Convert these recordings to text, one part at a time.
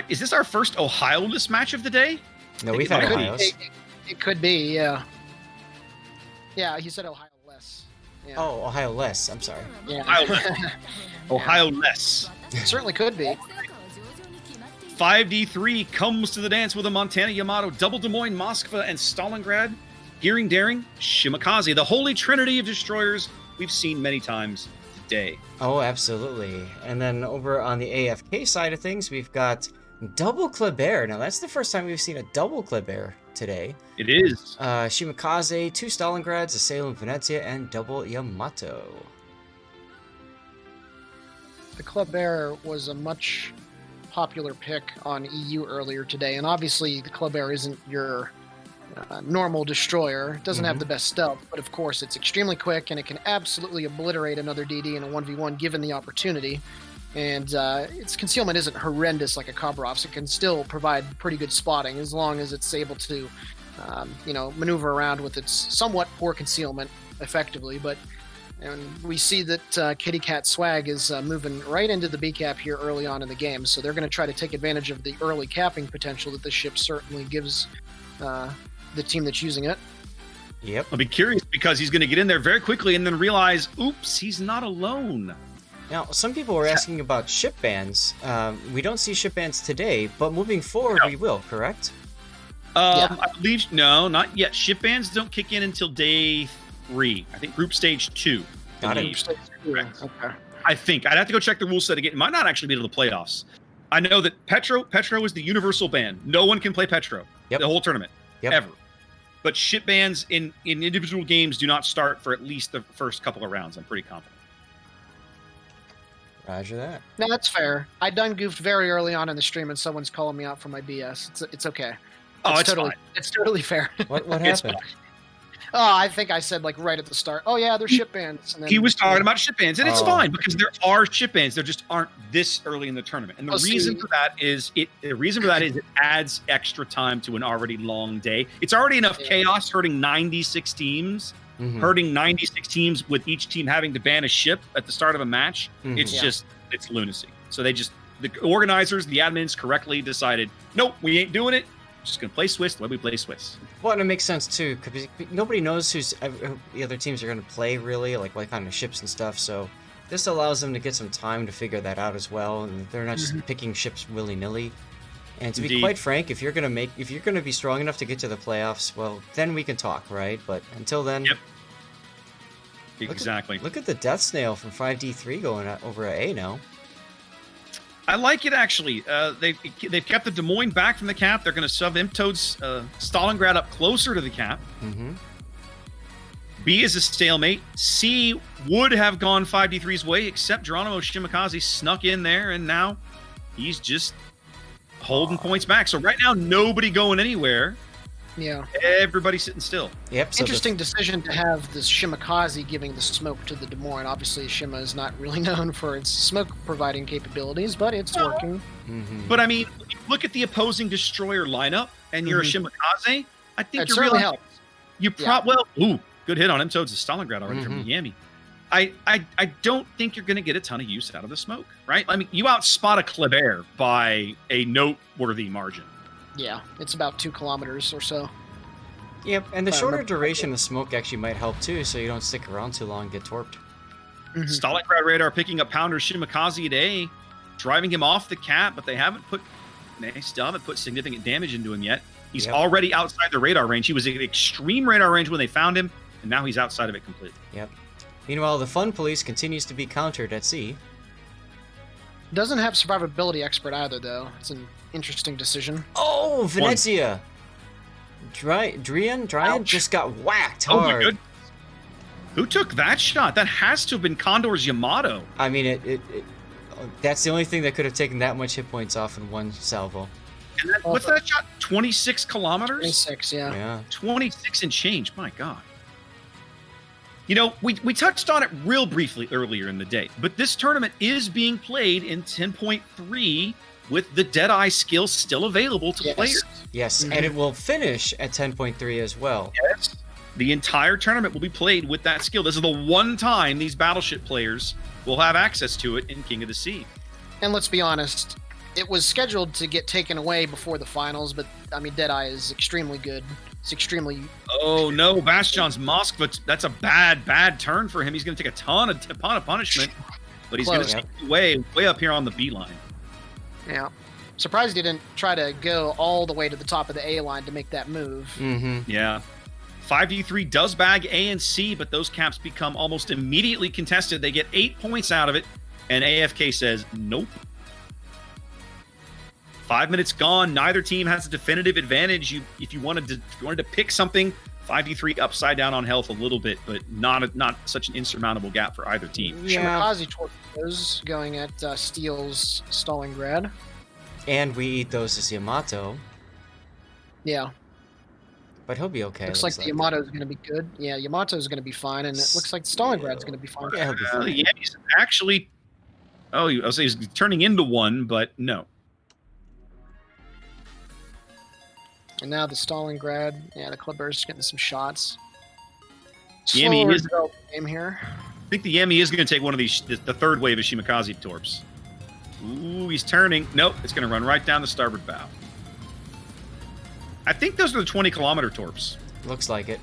is this our first Ohio-less match of the day? No, we've had Ohio's. It could be, yeah. Yeah, he said Ohio-less. Yeah. Oh, Ohio-less. I'm sorry. Yeah. Ohio-less. Certainly could be. 5D3 comes to the dance with a Montana Yamato, double Des Moines, Moskva, and Stalingrad. Gearing Daring, Shimakaze, the holy trinity of destroyers we've seen many times today. Oh, absolutely. And then over on the AFK side of things, we've got double Kleber. Now, that's the first time we've seen a double Kleber today. It is. Shimakaze, 2 Stalingrads, a Salem Venezia, and double Yamato. The Kleber was a much popular pick on EU earlier today, and obviously the Kleber isn't your normal destroyer. It doesn't have the best stealth, but of course it's extremely quick, and it can absolutely obliterate another DD in a 1v1 given the opportunity. And its concealment isn't horrendous like a Khabarov's. It can still provide pretty good spotting as long as it's able to, maneuver around with its somewhat poor concealment effectively. And we see that Kitty Cat Swag is moving right into the B cap here early on in the game, so they're going to try to take advantage of the early capping potential that this ship certainly gives the team that's using it. Yep. I'll be curious because he's going to get in there very quickly and then realize, oops, he's not alone. Now, some people were asking about ship bans. We don't see ship bans today, but moving forward, we will, correct? I believe, no, not yet. Ship bans don't kick in until day 3. I think group stage 2. Got it. Okay. I think. I'd have to go check the rule set again. It might not actually be to the playoffs. I know that Petro is the universal ban. No one can play Petro the whole tournament, ever. But ship bans in individual games do not start for at least the first couple of rounds. I'm pretty confident. Roger that. No, that's fair. I done goofed very early on in the stream, and someone's calling me out for my BS. It's okay. It's totally fine. It's totally fair. What happened? Oh, I think I said like right at the start. Oh yeah, they're ship bans. And then, He was talking about ship bans, and it's fine because there are ship bans. There just aren't this early in the tournament. And the reason for that is it adds extra time to an already long day. It's already enough chaos hurting 96 teams. Hurting 96 teams with each team having to ban a ship at the start of a match. It's lunacy. So the organizers, the admins correctly decided, nope, we ain't doing it. Just gonna play Swiss the way we play Swiss. Well, and it makes sense too, because nobody knows who the other teams are going to play really, like what kind of ships and stuff. So this allows them to get some time to figure that out as well, and they're not just picking ships willy nilly. And to be quite frank, if you're going to be strong enough to get to the playoffs, well, then we can talk, right? But until then, exactly. Look at the Death Snail from 5D3 going over at A now. I like it, actually. They've kept the Des Moines back from the cap. They're going to sub Imtoad's Stalingrad up closer to the cap. B is a stalemate. C would have gone 5D3's way, except Geronimo Shimakaze snuck in there, and now he's just holding points back. So right now, nobody going anywhere. Yeah. Everybody sitting still. Yep. So interesting decision to have this Shimakaze giving the smoke to the Des Moines. Obviously, Shima is not really known for its smoke-providing capabilities, but it's working. But I mean, when you look at the opposing destroyer lineup, and you're a Shimakaze, I think it you certainly realize helps. Good hit on him. So it's a Stalingrad already from Miami. I don't think you're going to get a ton of use out of the smoke, right? I mean, you outspot a Kleber by a noteworthy margin. Yeah, it's about 2 kilometers or so. Yep, and the shorter duration of smoke actually might help too, so you don't stick around too long and get torped. Stalingrad radar picking up Pounder Shimakaze at A, driving him off the cap, but they still haven't put significant damage into him yet. He's already outside the radar range. He was in extreme radar range when they found him, and now he's outside of it completely. Yep. Meanwhile, the Fun Police continues to be countered at sea. Doesn't have survivability expert either, though. It's an interesting decision. Oh, Venezia! Drian just got whacked hard. Oh my goodness. Who took that shot? That has to have been Condor's Yamato. I mean, that's the only thing that could have taken that much hit points off in one salvo. And what's that shot? 26 kilometers? 26, yeah. 26 and change. My God. You know, we touched on it real briefly earlier in the day, but this tournament is being played in 10.3 with the Deadeye skill still available to players. Yes, and it will finish at 10.3 as well. Yes, the entire tournament will be played with that skill. This is the one time these Battleship players will have access to it in King of the Sea. And let's be honest, it was scheduled to get taken away before the finals, but I mean, Deadeye is extremely good. It's extremely. Oh no, Bastion's Moskva. That's a bad turn for him. He's going to take a ton of punishment, but he's going to take it way up here on the B line. Yeah, surprised he didn't try to go all the way to the top of the A line to make that move. Mm-hmm. Yeah. 5v3 does bag A and C, but those caps become almost immediately contested. They get 8 points out of it, and AFK says, nope. 5 minutes gone. Neither team has a definitive advantage. If you wanted to pick something, 5v3 upside down on health a little bit, but not such an insurmountable gap for either team. Yeah. Shimakaze torpedoes going at Steel's Stalingrad. And we eat those as Yamato. Yeah. But he'll be okay. Looks like the Yamato is going to be good. Yeah, Yamato is going to be fine, and it looks like Stalingrad's going to be fine. Yeah, he'll be fine. Yeah, he's actually... Oh, I was saying he's turning into one, but no. And now the Stalingrad. Yeah, the Club Bear's getting some shots. Yami Slower is developed game here. I think the Yami is going to take one of these, the third wave of Shimakaze torps. Ooh, he's turning. Nope, it's going to run right down the starboard bow. I think those are the 20-kilometer torps. Looks like it.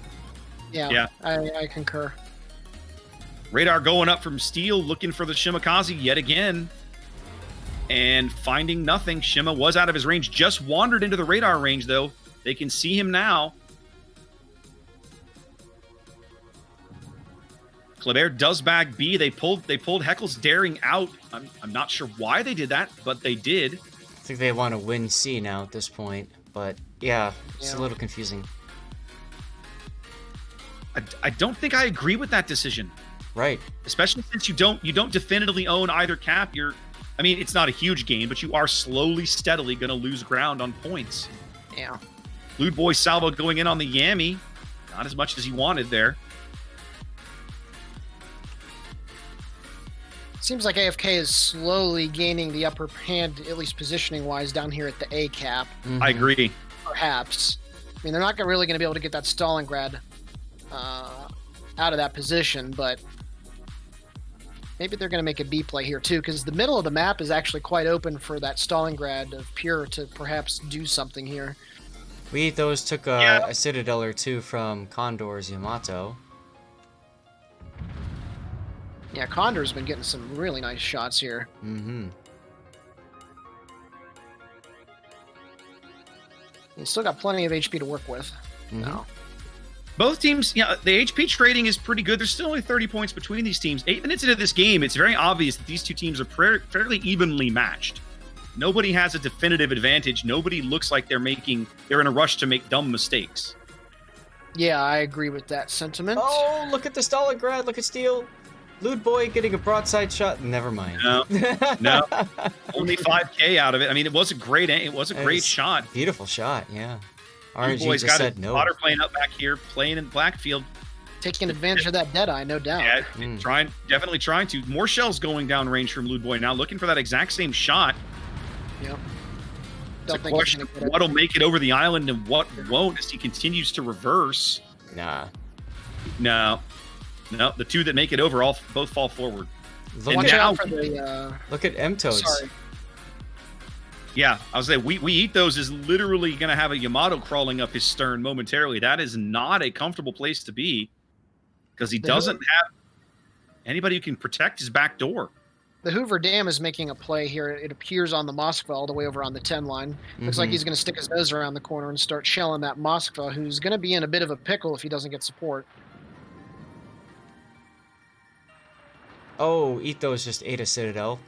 Yeah. I concur. Radar going up from Steel, looking for the Shimakaze yet again. And finding nothing. Shima was out of his range, just wandered into the radar range, though. They can see him now. Kleber does bag B. They pulled Heckle's Daring out. I'm not sure why they did that, but they did. I think they want to win C now at this point. But yeah, it's a little confusing. I don't think I agree with that decision. Right. Especially since you don't definitively own either cap. I mean, it's not a huge gain, but you are slowly, steadily going to lose ground on points. Yeah. Lewd Boy salvo going in on the Yami. Not as much as he wanted there. Seems like AFK is slowly gaining the upper hand, at least positioning-wise, down here at the A cap. Mm-hmm. I agree. Perhaps. I mean, they're not really going to be able to get that Stalingrad out of that position, but maybe they're going to make a B play here, too, because the middle of the map is actually quite open for that Stalingrad of Pure to perhaps do something here. We those took a Citadel or two from Condor's Yamato. Yeah, Condor's been getting some really nice shots here. Mm-hmm. He's still got plenty of HP to work with. Mm-hmm. No. Both teams, the HP trading is pretty good. There's still only 30 points between these teams. 8 minutes into this game, it's very obvious that these two teams are fairly evenly matched. Nobody has a definitive advantage. Nobody looks like they're in a rush to make dumb mistakes. Yeah, I agree with that sentiment. Oh, look at the Stalingrad. Look at Steel. Lewd Boy getting a broadside shot. Never mind. No. Only 5K out of it. I mean, it was a great shot. Beautiful shot, yeah. RNG just got said a no. water plane up back here, playing in Blackfield. Taking advantage of that Deadeye, no doubt. Yeah, definitely trying to. More shells going down range from Lewd Boy now, looking for that exact same shot. Yep. It's a question of what'll make it over the island and what won't as he continues to reverse. Nah. No, the two that make it over both fall forward. Look at M-Toads. Sorry. Yeah, I was saying, we eat those is literally going to have a Yamato crawling up his stern momentarily. That is not a comfortable place to be because he doesn't have anybody who can protect his back door. The Hoover Dam is making a play here. It appears on the Moskva all the way over on the 10 line. Looks like he's going to stick his nose around the corner and start shelling that Moskva, who's going to be in a bit of a pickle if he doesn't get support. Oh, Ito's just ate a Citadel.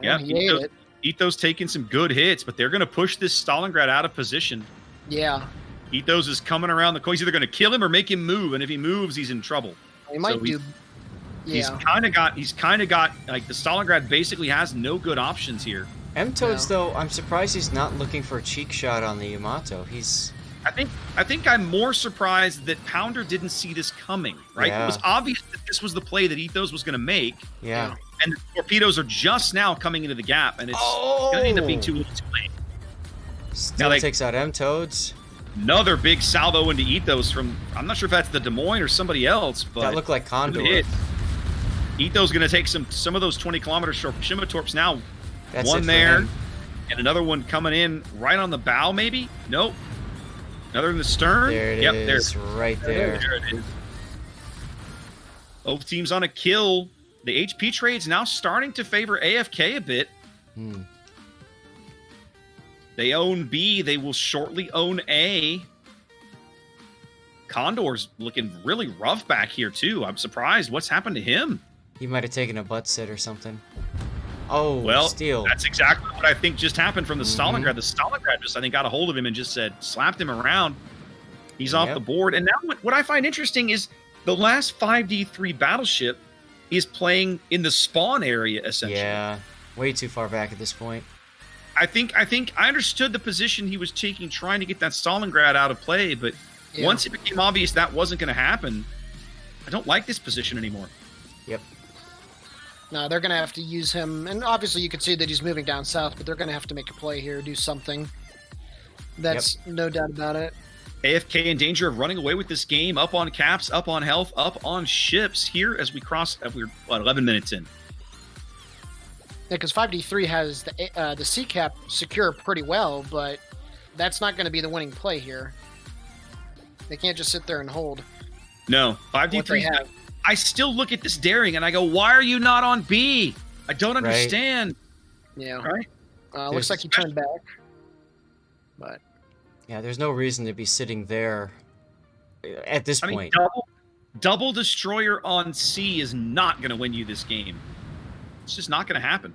Yeah, he ate it. Ito's taking some good hits, but they're going to push this Stalingrad out of position. Yeah. Ito's is coming around the corner. He's either going to kill him or make him move, and if he moves, he's in trouble. He might do. Yeah. He's kind of got like the Stalingrad basically has no good options here. M-Toads though, I'm surprised he's not looking for a cheek shot on the Yamato. I think I'm more surprised that Pounder didn't see this coming, right? Yeah. It was obvious that this was the play that Ethos was going to make. Yeah. And the torpedoes are just now coming into the gap, and it's going to end up being too late. Still takes out M-Toads. Another big salvo into Ethos from, I'm not sure if that's the Des Moines or somebody else, but that looked like Condor. Ethos going to take some of those 20-kilometer Shima torps now. That's one there. And another one coming in right on the bow, maybe? Nope. Another in the stern. There it is, right there. There it is. Both teams on a kill. The HP trade's now starting to favor AFK a bit. They own B. They will shortly own A. Condor's looking really rough back here, too. I'm surprised. What's happened to him? He might have taken a butt sit or something. Oh, well, steal. That's exactly what I think just happened from the Stalingrad. The Stalingrad just, I think, got a hold of him and just slapped him around. He's off the board. And now what I find interesting is the last 5D3 battleship is playing in the spawn area, essentially. Yeah, way too far back at this point. I think I understood the position he was taking, trying to get that Stalingrad out of play, but once it became obvious that wasn't going to happen, I don't like this position anymore. Yep. No, they're going to have to use him, and obviously you can see that he's moving down south, but they're going to have to make a play here, do something. That's no doubt about it. AFK in danger of running away with this game, up on caps, up on health, up on ships here as we cross, we're, 11 minutes in. Yeah, because 5D3 has the C cap secure pretty well, but that's not going to be the winning play here. They can't just sit there and hold. No, 5D3. I still look at this daring and I go, why are you not on B? I don't understand. Right. Yeah. Right? Looks like he turned back. But yeah, there's no reason to be sitting there at this point. Double destroyer on C is not going to win you this game. It's just not going to happen.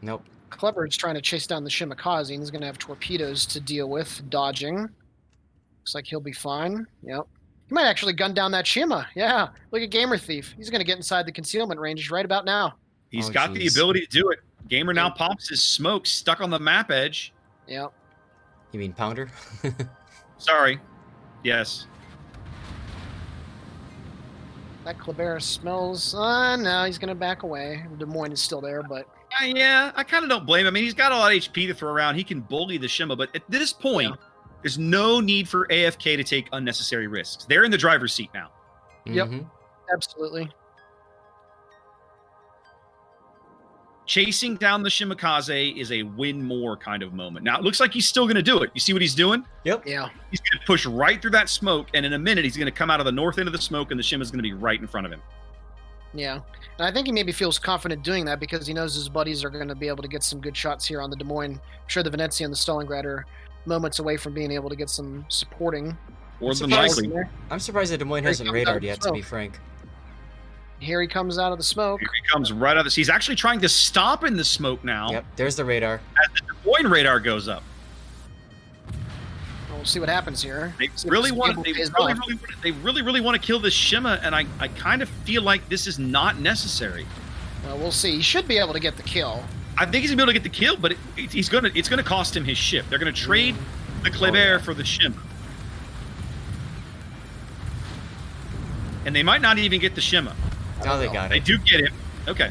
Nope. Clever is trying to chase down the Shimakaze, and he's going to have torpedoes to deal with, dodging. Looks like he'll be fine. Yep. He might actually gun down that Shima. Yeah. Look at Gamer Thief. He's going to get inside the concealment range right about now. He's got the ability to do it. Gamer now pops his smoke stuck on the map edge. Yep. You mean Pounder? Sorry. Yes. That Kleber smells... no, he's going to back away. Des Moines is still there, but... Yeah, I kind of don't blame him. I mean, he's got a lot of HP to throw around. He can bully the Shima, but at this point, there's no need for AFK to take unnecessary risks. They're in the driver's seat now. Yep, absolutely. Chasing down the Shimakaze is a win more kind of moment. Now, it looks like he's still going to do it. You see what he's doing? Yep. Yeah. He's going to push right through that smoke, and in a minute, he's going to come out of the north end of the smoke, and the Shima's going to be right in front of him. Yeah. And I think he maybe feels confident doing that because he knows his buddies are going to be able to get some good shots here on the Des Moines. I'm sure the Venezia and the Stalingrad are moments away from being able to get some supporting. More than likely. I'm surprised that Des Moines hasn't radared yet, to be frank. Here he comes out of the smoke. Here he comes right out of this. He's actually trying to stop in the smoke now. Yep, there's the radar. As the Des Moines radar goes up. We'll see what happens here. They really want to kill this Shima, and I kind of feel like this is not necessary. Well, we'll see. He should be able to get the kill. I think he's gonna be able to get the kill, but it's gonna cost him his ship. They're gonna trade the Kleber for the Shima, and they might not even get the Shima. Oh, they got it. They do get him. Okay.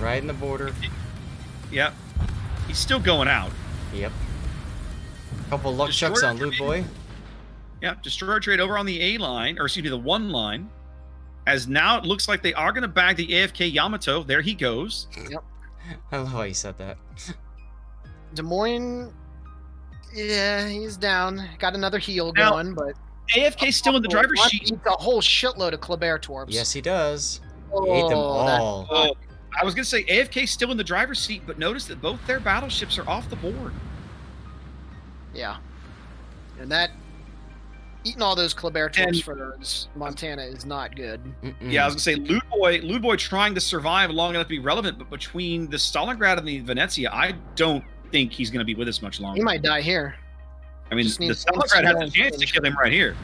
Right in the border. Yep. He's still going out. Yep. Couple luck chucks on Loot Boy. Yeah, destroyer trade over on the A line, or excuse me, the 1 line. As now it looks like they are going to bag the AFK Yamato. There he goes. Yep. I love how you said that. Des Moines, yeah, he's down. Got another heal going, but AFK's still in the driver's seat. He eats a whole shitload of Kleber torps. Yes, he does. He ate them all. I was going to say AFK's still in the driver's seat, but notice that both their battleships are off the board. Yeah. And that eating all those Kleber torps for Montana is not good. Yeah, I was going to say Loot Boy trying to survive long enough to be relevant, but between the Stalingrad and the Venezia, I don't think he's going to be with us much longer. He might die here. I mean, the Stalingrad has a chance to kill him right here.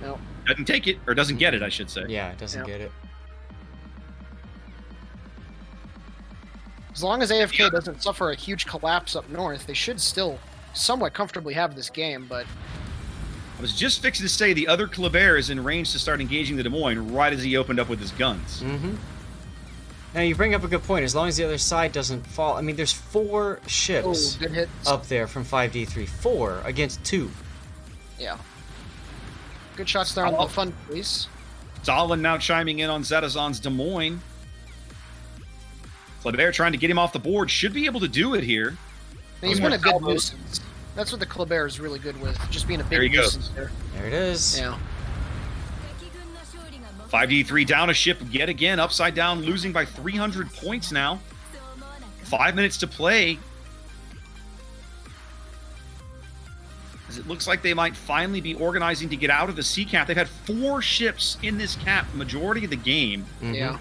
No. Doesn't take it, or doesn't get it, I should say. Yeah, it doesn't get it. As long as AFK doesn't suffer a huge collapse up north, they should still somewhat comfortably have this game, but... I was just fixing to say the other Kleber is in range to start engaging the Des Moines right as he opened up with his guns. Now, you bring up a good point. As long as the other side doesn't fall... I mean, there's 4 ships good hits up there from 5D3. 4 against 2. Yeah. Good shots there on the fun police. Stalin now chiming in on Zetazon's Des Moines. Kleber trying to get him off the board. Should be able to do it here. And he's been a good nuisance. That's what the Kleber is really good with, just being a big nuisance there. There it is. Yeah. 5d3 down a ship yet again, upside down, losing by 300 points now. 5 minutes to play. As it looks like they might finally be organizing to get out of the C cap. They've had 4 ships in this cap majority of the game. Mm-hmm. Yeah.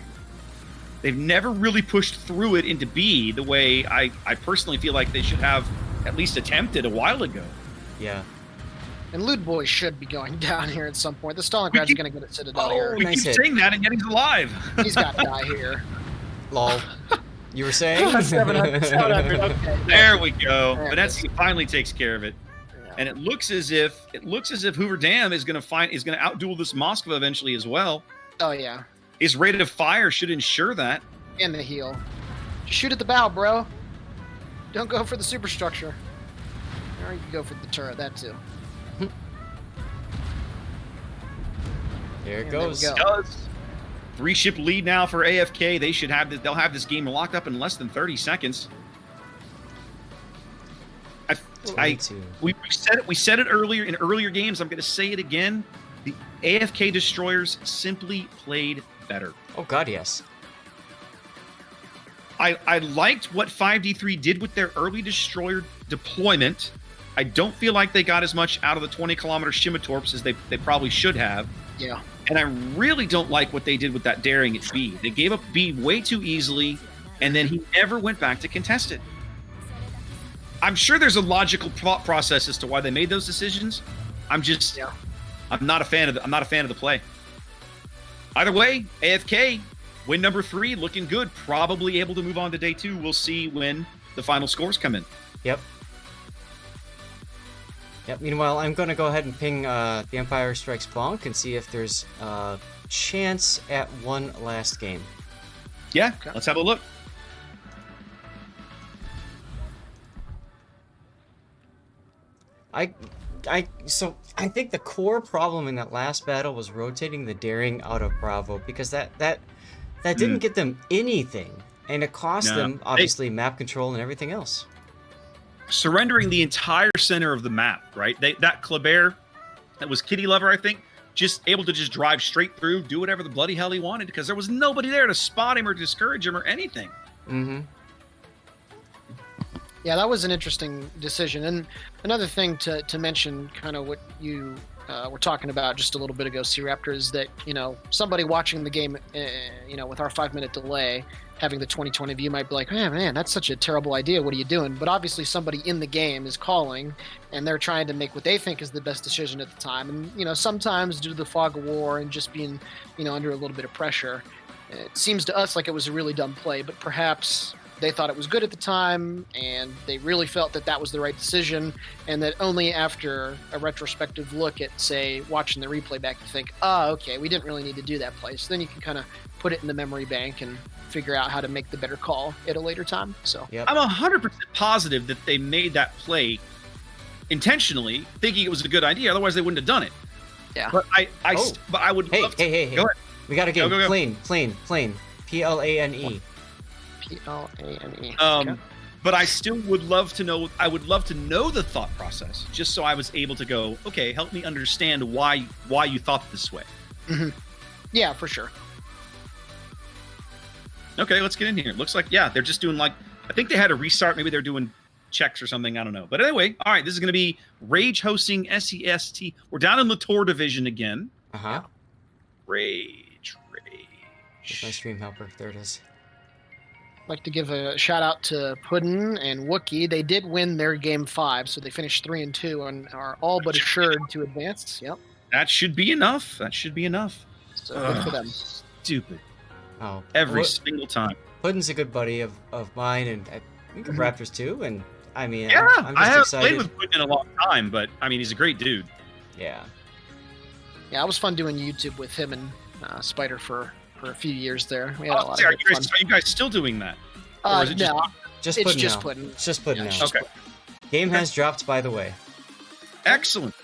They've never really pushed through it into B the way I personally feel like they should have at least attempted a while ago. Yeah. And Lewd Boy should be going down here at some point. The Stalingrad's going to get a Citadel here. We nice keep hit. saying that, and yet he's alive. He's got to die here. Lol. You were saying? 700, okay. There we go. There it Venezia finally takes care of it. Yeah. And it looks as if Hoover Dam is going to outduel this Moskva eventually as well. Oh, yeah. His rate of fire should ensure that. And the heel. Just shoot at the bow, bro. Don't go for the superstructure. Or you can go for the turret, that too. There it And goes. there we go. 3-ship lead now for AFK. They should have this. They'll have this game locked up in less than 30 seconds. We said it earlier in earlier games. I'm going to say it again. The AFK destroyers simply played better. Oh God, yes. I liked what 5d3 did with their early destroyer deployment. I don't feel like they got as much out of the 20-kilometer Shimitorps as they probably should have. Yeah. And I really don't like what they did with that daring at B. They gave up B way too easily, and then he never went back to contest it. I'm sure there's a logical thought process as to why they made those decisions. I'm not a fan of the play. Either way, AFK win number 3, looking good. Probably able to move on to day 2. We'll see when the final scores come in. Yep. Meanwhile, I'm going to go ahead and ping the Empire Strikes Blanc and see if there's a chance at one last game. Yeah, let's have a look. So I think the core problem in that last battle was rotating the daring out of Bravo, because that didn't get them anything, and it cost them obviously map control and everything else. Surrendering the entire center of the map, right? That Kleber, that was Kitty Lover, I think, just able to just drive straight through, do whatever the bloody hell he wanted, because there was nobody there to spot him or discourage him or anything. Mm-hmm. Yeah, that was an interesting decision. And another thing to mention, kind of what you were talking about just a little bit ago, C-Raptor, is that, somebody watching the game, with our 5-minute delay, having the 2020 view might be like, man, that's such a terrible idea. What are you doing? But obviously somebody in the game is calling, and they're trying to make what they think is the best decision at the time. And, sometimes due to the fog of war and just being, under a little bit of pressure, it seems to us like it was a really dumb play, but perhaps they thought it was good at the time, and they really felt that that was the right decision, and that only after a retrospective look at, say, watching the replay back, you think, okay, we didn't really need to do that play. So then you can kind of put it in the memory bank and figure out how to make the better call at a later time. So yep. I'm 100% positive that they made that play intentionally, thinking it was a good idea. Otherwise, they wouldn't have done it. Yeah. But I would love to. Hey. Go ahead. We got a game. Go. Plane. Plane. Plane. Plane. Okay. But I still would love to know. I would love to know the thought process, just so I was able to go, okay, help me understand why you thought this way. Mm-hmm. Yeah, for sure. Okay, let's get in here. Looks like, they're just doing I think they had a restart. Maybe they're doing checks or something. I don't know. But anyway, all right, this is going to be Rage hosting SEST. We're down in Latorre division again. Uh-huh. Rage. There's my stream helper. There it is. I'd like to give a shout out to Puddin and Wookie. They did win their game 5, so they finished 3-2 and are all but assured to advance. Yep. That should be enough. So good for them. Stupid. Oh. Every single time. Puddin's a good buddy of mine, and I think of Raptors too. And I mean, yeah, I'm just I haven't excited. played with Puddin in a long time, but I mean, he's a great dude. Yeah. Yeah, it was fun doing YouTube with him and Spider for a few years there. We had a lot of are fun. you guys still doing that? Or is it No, Just it's Puddin just now. Puddin. It's just Puddin Yeah, now. it's Okay. Game has dropped, by the way. Excellent.